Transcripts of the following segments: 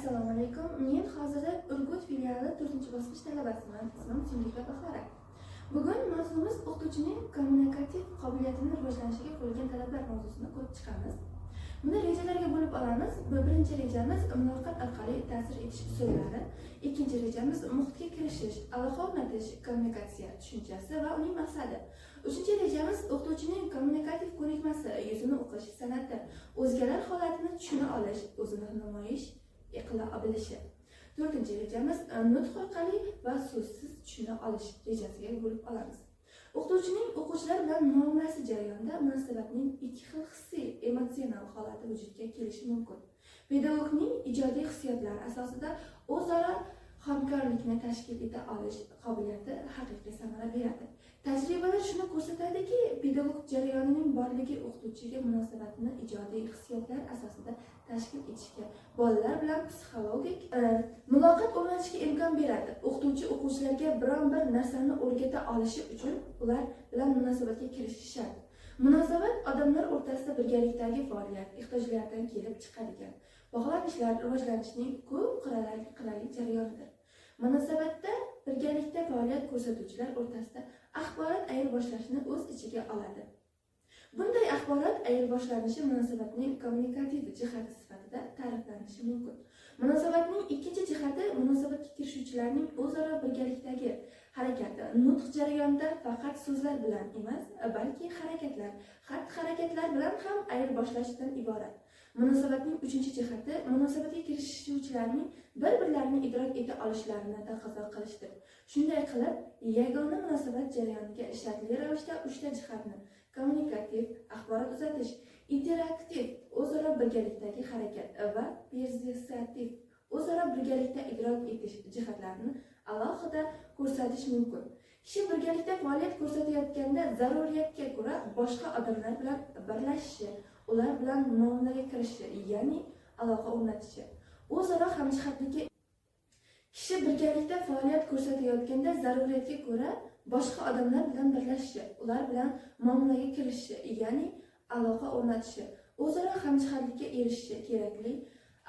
Assalomu alaykum. Men hozirda Urgut filiali 4-bosqich talabasiman. Ismim Sumrika Bahora. Bugun mavzumiz o'qituvchining kommunikativ qobiliyatini rivojlanishiga qo'yilgan talablar mavzusini ko'rib chiqamiz. Buni rejalarga bo'lib olamiz. Birinchi rejamiz muloqot orqali ta'sir etish usullari, ikkinchi rejamiz muhitga kirishish, aloqa o'rnatish, kommunikatsiya tushunchasi va uning maqsadi. Uchinchi rejamiz o'qituvchining kommunikativ ko'nikmasi, yuzini o'qish san'ati, o'zgalar holatini tushuna olish, o'zini namoyish qila bilishi. To'rtinchi rejamiz nutq orqali va so'zsiz tushuna olish rejasiga bo'lib olamiz. O'qituvchining o'quvchilar bilan muomalasi jarayonida munosabatning ikki xil hissiy, emotsional holati vujudga kelishi mumkin. Pedagogning ijodiy hissiyotlari asosida o'zaro hamkorlikni tashkil eta olish qobiliyati haqiqiy samara beradi. Tajribalar shuni ko'rsatadiki, pedagog jarayonining borligi o'qituvchiga munosabatni ijodiy hissiyotlar asosida tashkil etishga, bolalar bilan psixologik muloqot o'rnatishga imkon beradi. O'qituvchi o'quvchilarga biron bir narsani o'rgata olishi uchun ular bilan munosabatga kirishi shart. Munosabat odamlar o'rtasida birgalikdagi faoliyat, ehtiyojlardan kelib chiqadigan bog'lanishlar rivojlanishning ko'p qirrali jarayonidir. Munosabatda birgalikda faoliyat ko'rsatuvchilar o'rtasida axborot ayirboshlashni o'z ichiga oladi. Bunday axborot ayirboshlanishi munosabatning kommunikativ jihati sifatida ta'riflanishi mumkin. Munosabatning ikkinchi jihati munosabatga kirishuvchilarning o'zaro birgalikdagi harakati. Nutq jarayonida faqat so'zlar bilan emas, balki harakatlar, xatti-harakatlar bilan ham ayirboshlashdan iborat. Munosabatning uchinchi jihati munosabatga kirishuvchilarning bir-birlarini idrok eta olishlarini taqozo qilishdir. Shunday qilib, yagona munosabat jarayoniga shartli ravishda uchta jihatni kommunikativ, axborot uzatish, interaktiv, o'zaro birgalikdagi harakat va persiativ, o'zaro birgalikda idrok etish jihatlarini alohida ko'rsatish mumkin. Kishi birgalikda faoliyat ko'rsatayotganda zaruriyatga ko'ra boshqa odamlar bilan birlashishi, ular bilan muomalaga kirishi, ya'ni aloqa o'rnatishi. O'zaro hamjihatlikka kishi birgalikda faoliyat ko'rsatayotganda zaruriyatga ko'ra boshqa odamlar bilan birlashishi, ular bilan muomalaga kirishi, ya'ni aloqa o'rnatishi, o'zaro hamjihatlikka erishishi kerakli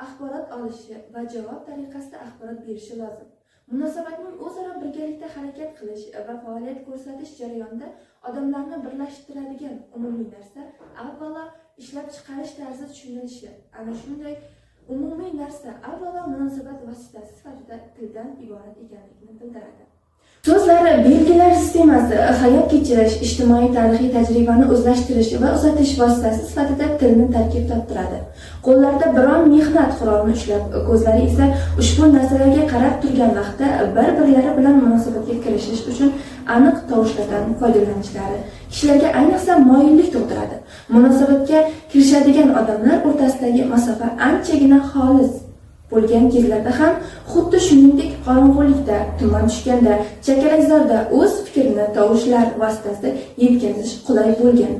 axborot olishi va javob tariqasida axborot berishi lozim. Munosabatning o'zaro birgalikda harakat qilish va faoliyat ko'rsatish jarayonida odamlarni birlashtiradigan umumiy narsa avvalo ishlab chiqarish tarzi tushunilishi. Ana shunday umumiy narsa avvalo munosabat vositasi sifatida tildan iborat ekanligini bildiradi. So'zlar belgilar sistemasi hayot kechirish, ijtimoiy tarixiy tajribani o'zlashtirish va uzatish vositasi sifatida tilni tarkib toptiradi. Qo'llarda biron mehnat qurolini ushlab, ko'zlari esa ushbu narsalarga qarab turgan vaqtda bir-birlari bilan munosabatga kirishish uchun aniq tovushlardan foydalanishlari kishilarga ayniqsa moyillik tug'diradi. Munosabatga kirishadigan odamlar o'rtasidagi masofa anchagina xolis bo'lgan kezlarda ham xuddi shuningdek qorong'ulikda, tuman tushganda, chakalakzorda o'z fikrini tovushlar vositasida yetkazish qulay bo'lgan.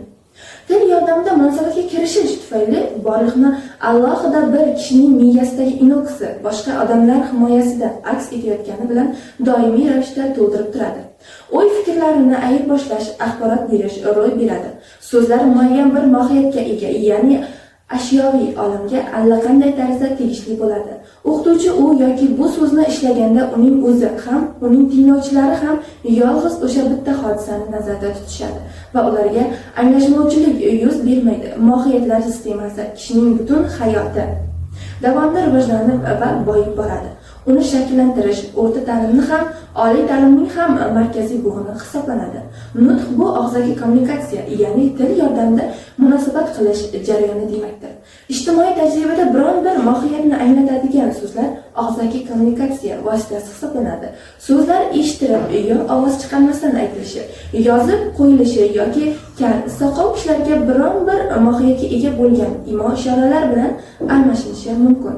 Til yordamida munosabatga kirishish tufayli borliqni alohida bir kishining miyasidagi inoksi boshqa odamlar himoyasida aks etayotgani bilan doimiy ravishda to'ldirib turadi. O'y fikrlarini ayirboshlash, axborot berish ro'y beradi. So'zlar muayyan bir mohiyatga ega, ya'ni ashyoviy olamga allaqanday tarzda tegishli bo'ladi. O'qituvchi u yoki bu so'zni ishlaganda uning o'zi ham, uning tinglovchilari ham yolg'iz o'sha bitta hodisani nazarda tutishadi va ularga anglashmovchilik yuz bermaydi. Mohiyatlar sistemasi kishining butun hayoti davomida rivojlanib va boyib boradi. Uni shakllantirish o'rta ta'limni ham, oliy ta'limning ham markaziy bo'g'ini hisoblanadi. Nutq bu og'zaki kommunikatsiya, ya'ni til yordamida munosabat qilish jarayoni demakdir. Ijtimoiy tajribada biron bir mohiyatni anglatadigan so'zlar og'zaki kommunikatsiya vositasi hisoblanadi. So'zlar eshitilib yo ovoz chiqarmasdan aytilishi, yozib qo'yilishi yoki soqov kishilarga biron bir mohiyatga ega bo'lgan imo-ishoralar bilan almashilishi mumkin.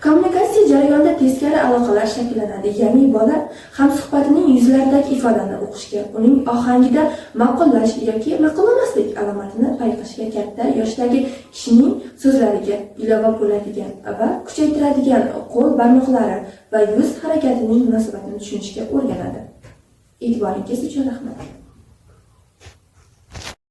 Kommunikatsiya jarayonida teskari aloqalar shakllanadi, ya'ni bola hamsuhbatining yuzlaridagi ifodani o'qishga, uning ohangida ma'qullash yoki ma'qullamaslik alomatini payqashga, katta yoshdagi kishining so'zlariga ilova bo'ladigan va kuchaytiradigan qo'l barmoqlari va yuz harakatining munosabatini tushunishga o'rganadi. E'tiboringiz uchun rahmat.